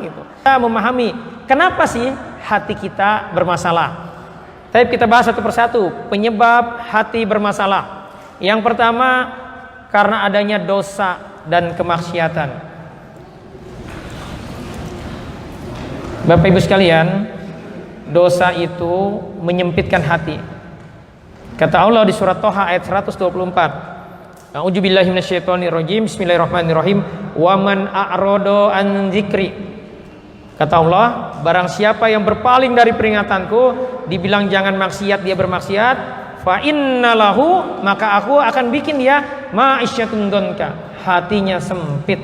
gitu. Kita memahami kenapa sih hati kita bermasalah. Tapi kita bahas satu persatu penyebab hati bermasalah. Yang pertama karena adanya dosa dan kemaksiatan. Bapak Ibu sekalian, dosa itu menyempitkan hati. Kata Allah di surat Toha ayat 124. A'udzubillahi minasyaitonirrajim. Bismillahirrahmanirrahim. Wa man a'rada an dzikri. Kata Allah, barang siapa yang berpaling dari peringatanku, dibilang jangan maksiat, dia bermaksiat, fa innalahu, maka aku akan bikin dia ma'isyatun donka, hatinya sempit.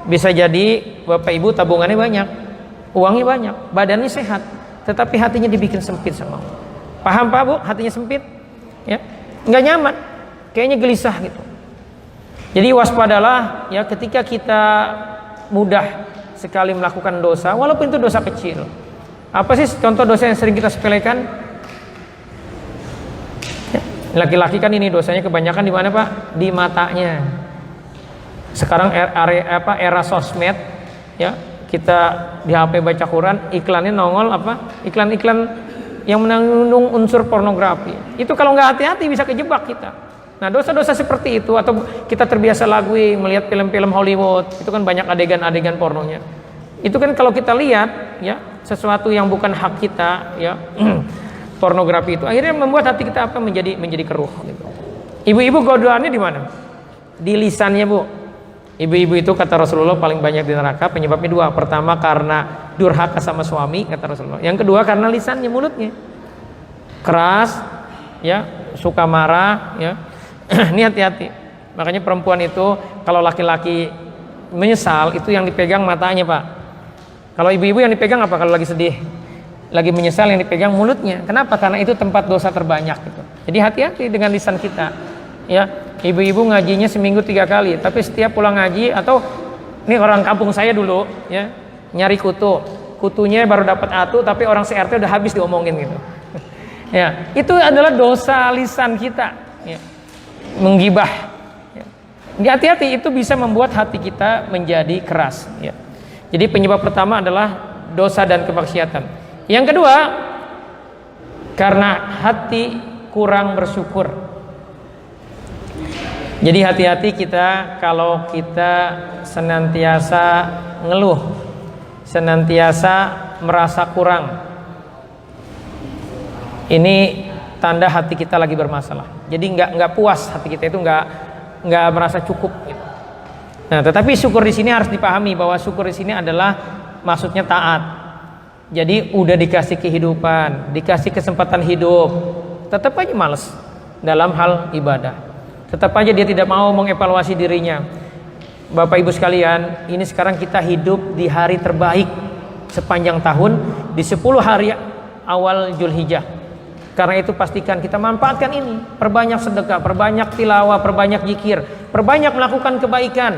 Bisa jadi Bapak Ibu tabungannya banyak, uangnya banyak, badannya sehat, tetapi hatinya dibikin sempit sama Allah. Paham Pak Bu? Hatinya sempit, ya, nggak nyaman, kayaknya gelisah gitu. Jadi waspadalah ya ketika kita mudah sekali melakukan dosa, walaupun itu dosa kecil. Apa sih contoh dosa yang sering kita sepelekan? Laki-laki kan ini dosanya kebanyakan di mana Pak? Di matanya. Sekarang era sosmed, ya kita di HP baca Quran, iklannya nongol apa? Iklan-iklan yang mengandung unsur pornografi. Itu kalau nggak hati-hati bisa kejebak kita. Nah dosa-dosa seperti itu, atau kita terbiasa lagui melihat film-film Hollywood, itu kan banyak adegan-adegan pornonya. Itu kan kalau kita lihat ya sesuatu yang bukan hak kita, ya pornografi itu akhirnya membuat hati kita apa menjadi keruh. Gitu. Ibu-ibu godaannya di mana? Di lisannya Bu. Ibu-ibu itu kata Rasulullah paling banyak di neraka. Penyebabnya dua. Pertama karena durhaka sama suami kata Rasulullah. Yang kedua karena lisannya, mulutnya keras, ya suka marah, ya. Ini hati-hati. Makanya perempuan itu kalau laki-laki menyesal itu yang dipegang matanya Pak. Kalau ibu-ibu yang dipegang apa? Kalau lagi sedih, lagi menyesal yang dipegang mulutnya. Kenapa? Karena itu tempat dosa terbanyak gitu. Jadi hati-hati dengan lisan kita. Ya, ibu-ibu ngajinya seminggu 3 kali, tapi setiap pulang ngaji atau ini orang kampung saya dulu, ya nyari kutunya baru dapat atu, tapi orang CRT udah habis diomongin gitu. Ya, itu adalah dosa lisan kita. Ya. Menggibah, ya. Hati-hati, itu bisa membuat hati kita menjadi keras, ya. Jadi penyebab pertama adalah dosa dan kemaksiatan. Yang kedua karena hati kurang bersyukur. Jadi hati-hati kita kalau kita senantiasa ngeluh, senantiasa merasa kurang, ini tanda hati kita lagi bermasalah. Jadi nggak puas, hati kita itu nggak merasa cukup. Gitu. Nah, tetapi syukur di sini harus dipahami bahwa syukur di sini adalah maksudnya taat. Jadi udah dikasih kehidupan, dikasih kesempatan hidup, tetap aja males dalam hal ibadah. Tetap aja dia tidak mau mengevaluasi dirinya. Bapak Ibu sekalian, ini sekarang kita hidup di hari terbaik sepanjang tahun, di 10 hari awal Zulhijjah. Karena itu pastikan kita manfaatkan ini, perbanyak sedekah, perbanyak tilawah, perbanyak zikir, perbanyak melakukan kebaikan.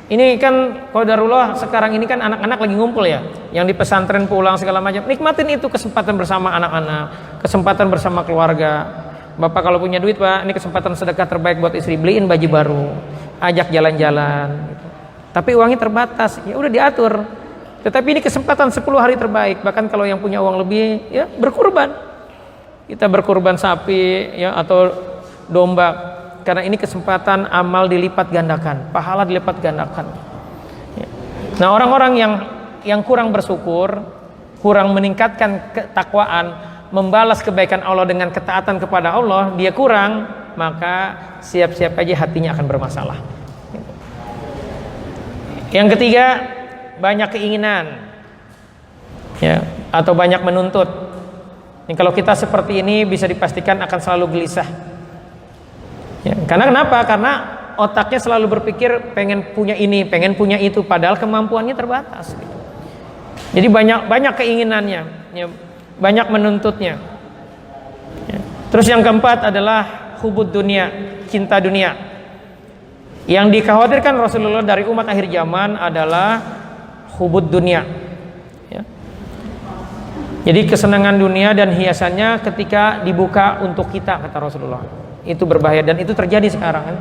Ini kan qadarullah sekarang ini kan anak-anak lagi ngumpul ya, yang di pesantren pulang segala macam. Nikmatin itu kesempatan bersama anak-anak, kesempatan bersama keluarga. Bapak kalau punya duit Pak, ini kesempatan sedekah terbaik buat istri, beliin baju baru, ajak jalan-jalan. Gitu. Tapi uangnya terbatas, ya udah diatur. Tetapi ini kesempatan 10 hari terbaik. Bahkan kalau yang punya uang lebih, ya berkurban. Kita berkurban sapi ya atau domba karena ini kesempatan amal dilipat gandakan, pahala dilipat gandakan. Ya. Nah, orang-orang yang kurang bersyukur, kurang meningkatkan ketakwaan, membalas kebaikan Allah dengan ketaatan kepada Allah, dia kurang, maka siap-siap aja hatinya akan bermasalah. Yang ketiga, banyak keinginan. Ya, atau banyak menuntut. Ini kalau kita seperti ini bisa dipastikan akan selalu gelisah. Ya, karena kenapa? Karena otaknya selalu berpikir pengen punya ini, pengen punya itu, padahal kemampuannya terbatas. Gitu. Jadi banyak keinginannya, ya, banyak menuntutnya. Ya. Terus yang keempat adalah hubud dunia, cinta dunia. Yang dikhawatirkan Rasulullah dari umat akhir zaman adalah hubud dunia. Jadi kesenangan dunia dan hiasannya ketika dibuka untuk kita, kata Rasulullah, itu berbahaya dan itu terjadi sekarang kan.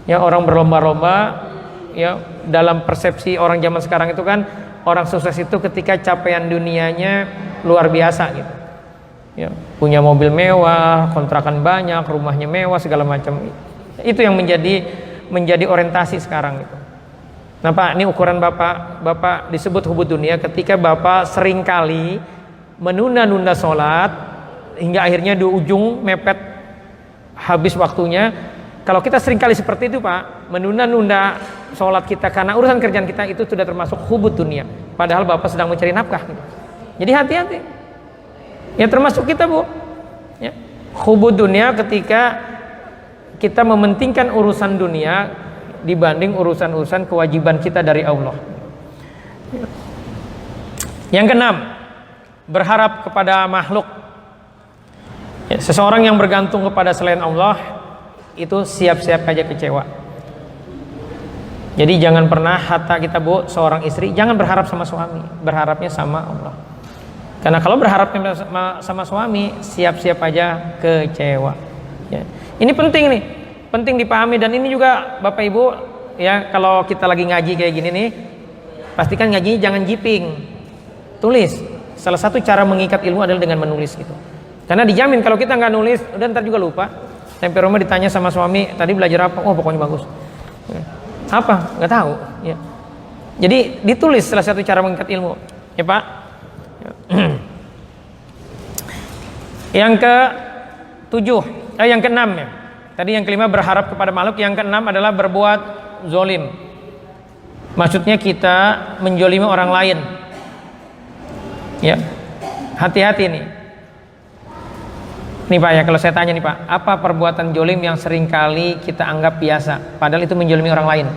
Ya, orang berlomba-lomba ya dalam persepsi orang zaman sekarang itu kan orang sukses itu ketika capaian dunianya luar biasa gitu. Ya, punya mobil mewah, kontrakan banyak, rumahnya mewah, segala macam. Itu yang menjadi orientasi sekarang itu. Nah Pak, ini ukuran Bapak disebut hubud dunia ketika Bapak seringkali menunda-nunda sholat hingga akhirnya di ujung mepet habis waktunya. Kalau kita seringkali seperti itu Pak, menunda-nunda sholat kita karena urusan kerjaan kita, itu sudah termasuk hubud dunia. Padahal Bapak sedang mencari nafkah gitu. Jadi hati-hati. Ya termasuk kita Bu ya. Hubud dunia ketika kita mementingkan urusan dunia dibanding urusan-urusan kewajiban kita dari Allah. Yang keenam, berharap kepada makhluk. Ya, seseorang yang bergantung kepada selain Allah itu siap-siap aja kecewa. Jadi jangan pernah hatta kita Bu, seorang istri jangan berharap sama suami, berharapnya sama Allah. Karena kalau berharapnya sama suami, siap-siap aja kecewa. Ya. Ini penting nih, penting dipahami. Dan ini juga Bapak Ibu ya, kalau kita lagi ngaji kayak gini nih, pastikan ngajinya jangan jiping, tulis. Salah satu cara mengikat ilmu adalah dengan menulis gitu. Karena dijamin kalau kita nggak nulis, udah ntar juga lupa. Sampai rumah ditanya sama suami, tadi belajar apa? Oh pokoknya bagus. Ya. Apa? Nggak tahu. Ya. Jadi ditulis, salah satu cara mengikat ilmu. Ya Pak. Ya. Yang yang keenam ya. Tadi yang kelima berharap kepada makhluk, yang keenam adalah berbuat zolim. Maksudnya kita menjolimi orang lain. Ya, hati-hati nih. Nih Pak ya, kalau saya tanya nih Pak, apa perbuatan jolim yang seringkali kita anggap biasa, padahal itu menjolimi orang lain?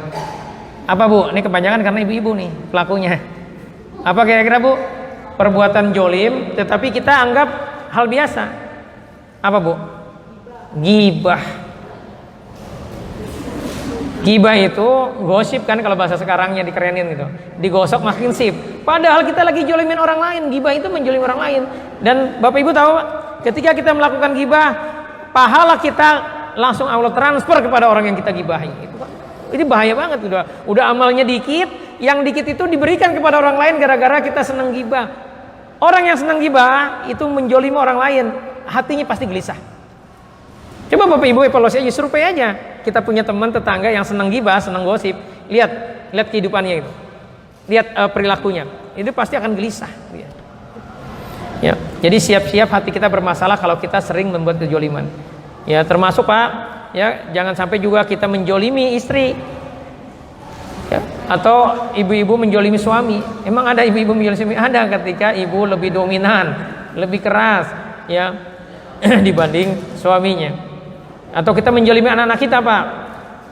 Apa Bu? Ini kebanyakan karena ibu-ibu nih pelakunya. Apa kira-kira Bu? Perbuatan jolim, tetapi kita anggap hal biasa. Apa Bu? Gibah. Gibah itu gosip kan, kalau bahasa sekarangnya dikerenin gitu, digosok makin sip. Padahal kita lagi jolimin orang lain. Gibah itu menjolimi orang lain. Dan Bapak Ibu tahu Pak, ketika kita melakukan gibah, pahala kita langsung Allah transfer kepada orang yang kita gibahi. Itu Pak, ini bahaya banget. Udah amalnya dikit, yang dikit itu diberikan kepada orang lain gara-gara kita senang gibah. Orang yang senang gibah itu menjolimi orang lain, hatinya pasti gelisah. Coba Bapak Ibu evaluasi aja, survei aja. Kita punya teman tetangga yang senang gibah, senang gosip, lihat kehidupannya itu, lihat perilakunya, itu pasti akan gelisah. Ya, jadi siap-siap hati kita bermasalah kalau kita sering membuat kejoliman. Ya, termasuk Pak, ya jangan sampai juga kita menjolimi istri, ya, atau ibu-ibu menjolimi suami. Emang ada ibu-ibu menjolimi suami? Ada, ketika ibu lebih dominan, lebih keras, ya dibanding suaminya. Atau kita menjolimi anak-anak kita Pak.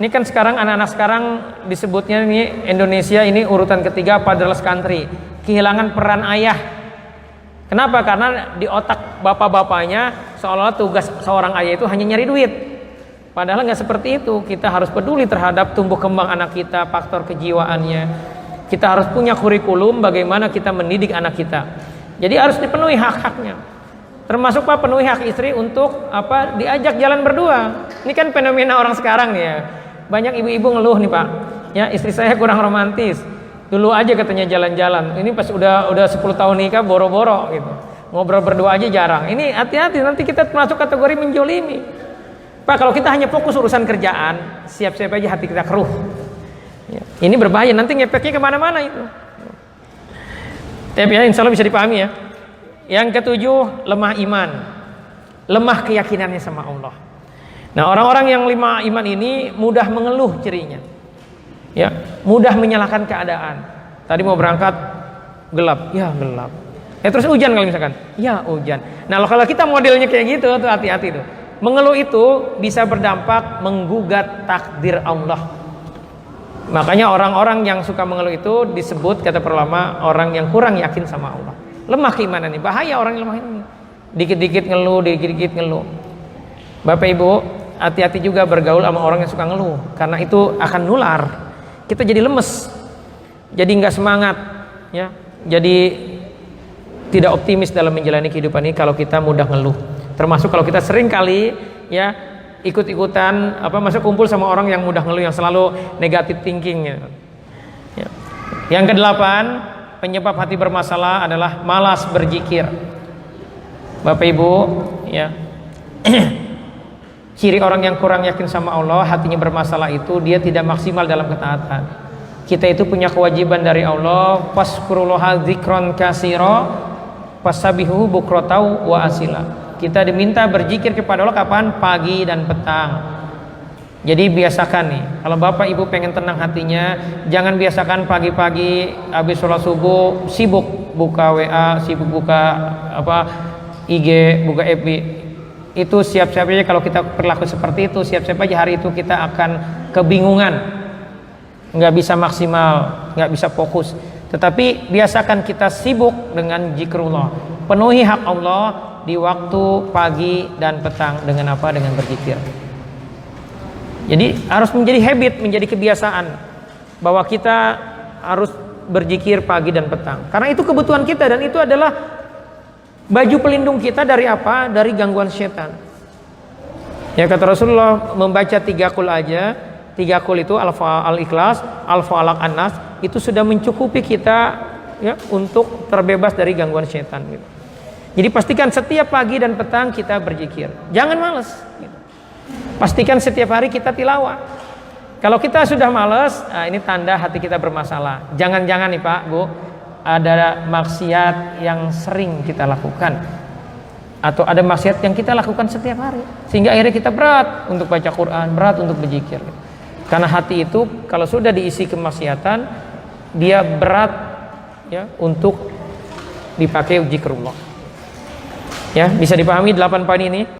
Ini kan sekarang anak-anak sekarang disebutnya ini Indonesia ini urutan ketiga fatherless country, kehilangan peran ayah. Kenapa? Karena di otak bapak-bapaknya seolah-olah tugas seorang ayah itu hanya nyari duit. Padahal nggak seperti itu. Kita harus peduli terhadap tumbuh kembang anak kita, faktor kejiwaannya. Kita harus punya kurikulum bagaimana kita mendidik anak kita. Jadi harus dipenuhi hak-haknya. Termasuk Pak, penuhi hak istri untuk apa? Diajak jalan berdua. Ini kan fenomena orang sekarang nih ya. Banyak ibu-ibu ngeluh nih Pak. Ya, istri saya kurang romantis. Dulu aja katanya jalan-jalan. Ini pas udah 10 tahun nikah boro-boro gitu. Ngobrol berdua aja jarang. Ini hati-hati, nanti kita masuk kategori menjolimi. Pak, kalau kita hanya fokus urusan kerjaan, siap-siap aja hati kita keruh. Ya, ini berbahaya, nanti ngepeknya kemana-mana itu. Tapi ya, insya Allah bisa dipahami ya. Yang ketujuh, lemah iman, lemah keyakinannya sama Allah. Nah, orang-orang yang lemah iman ini mudah mengeluh cirinya, ya, mudah menyalahkan keadaan. Tadi mau berangkat gelap, ya gelap. Terus hujan kalau misalkan, ya hujan. Nah, kalau kita modelnya kayak gitu, tuh hati-hati tuh. Mengeluh itu bisa berdampak menggugat takdir Allah. Makanya orang-orang yang suka mengeluh itu disebut kata para ulama orang yang kurang yakin sama Allah. Lemah keimanan ini, bahaya orang yang lemah ini. Dikit-dikit ngeluh, dikit-dikit ngeluh. Bapak Ibu, hati-hati juga bergaul sama orang yang suka ngeluh, karena itu akan nular. Kita jadi lemes, jadi nggak semangat, ya. Jadi tidak optimis dalam menjalani kehidupan ini kalau kita mudah ngeluh. Termasuk kalau kita sering kali, ya, ikut-ikutan masuk kumpul sama orang yang mudah ngeluh, yang selalu negative thinking. Ya. Yang kedelapan, penyebab hati bermasalah adalah malas berzikir. Bapak Ibu, ya. Ciri orang yang kurang yakin sama Allah, hatinya bermasalah itu dia tidak maksimal dalam ketaatan. Kita itu punya kewajiban dari Allah, faskurullaha dzikron katsira, fasabihu bukrotau wa asila. Kita diminta berzikir kepada Allah kapan? Pagi dan petang. Jadi biasakan nih, kalau Bapak Ibu pengen tenang hatinya, jangan biasakan pagi-pagi habis sholat subuh sibuk buka WA, sibuk buka IG, buka FB. Itu siap-siap aja kalau kita berlaku seperti itu, siap-siap aja hari itu kita akan kebingungan, nggak bisa maksimal, nggak bisa fokus. Tetapi biasakan kita sibuk dengan zikrullah, penuhi hak Allah di waktu pagi dan petang dengan apa? Dengan berzikir. Jadi harus menjadi habit, menjadi kebiasaan bahwa kita harus berzikir pagi dan petang. Karena itu kebutuhan kita dan itu adalah baju pelindung kita dari apa? Dari gangguan setan. Ya kata Rasulullah, membaca 3 qul aja. 3 qul itu Al-Ikhlas, Al-Falaq, An-Nas, itu sudah mencukupi kita ya untuk terbebas dari gangguan setan gitu. Jadi pastikan setiap pagi dan petang kita berzikir. Jangan malas gitu. Pastikan setiap hari kita tilawah. Kalau kita sudah malas, nah ini tanda hati kita bermasalah. Jangan-jangan nih Pak, Bu, ada maksiat yang sering kita lakukan, atau ada maksiat yang kita lakukan setiap hari, sehingga akhirnya kita berat untuk baca Quran, berat untuk berzikir. Karena hati itu kalau sudah diisi kemaksiatan, dia berat ya untuk dipakai zikrullah. Ya, bisa dipahami 8 poin ini.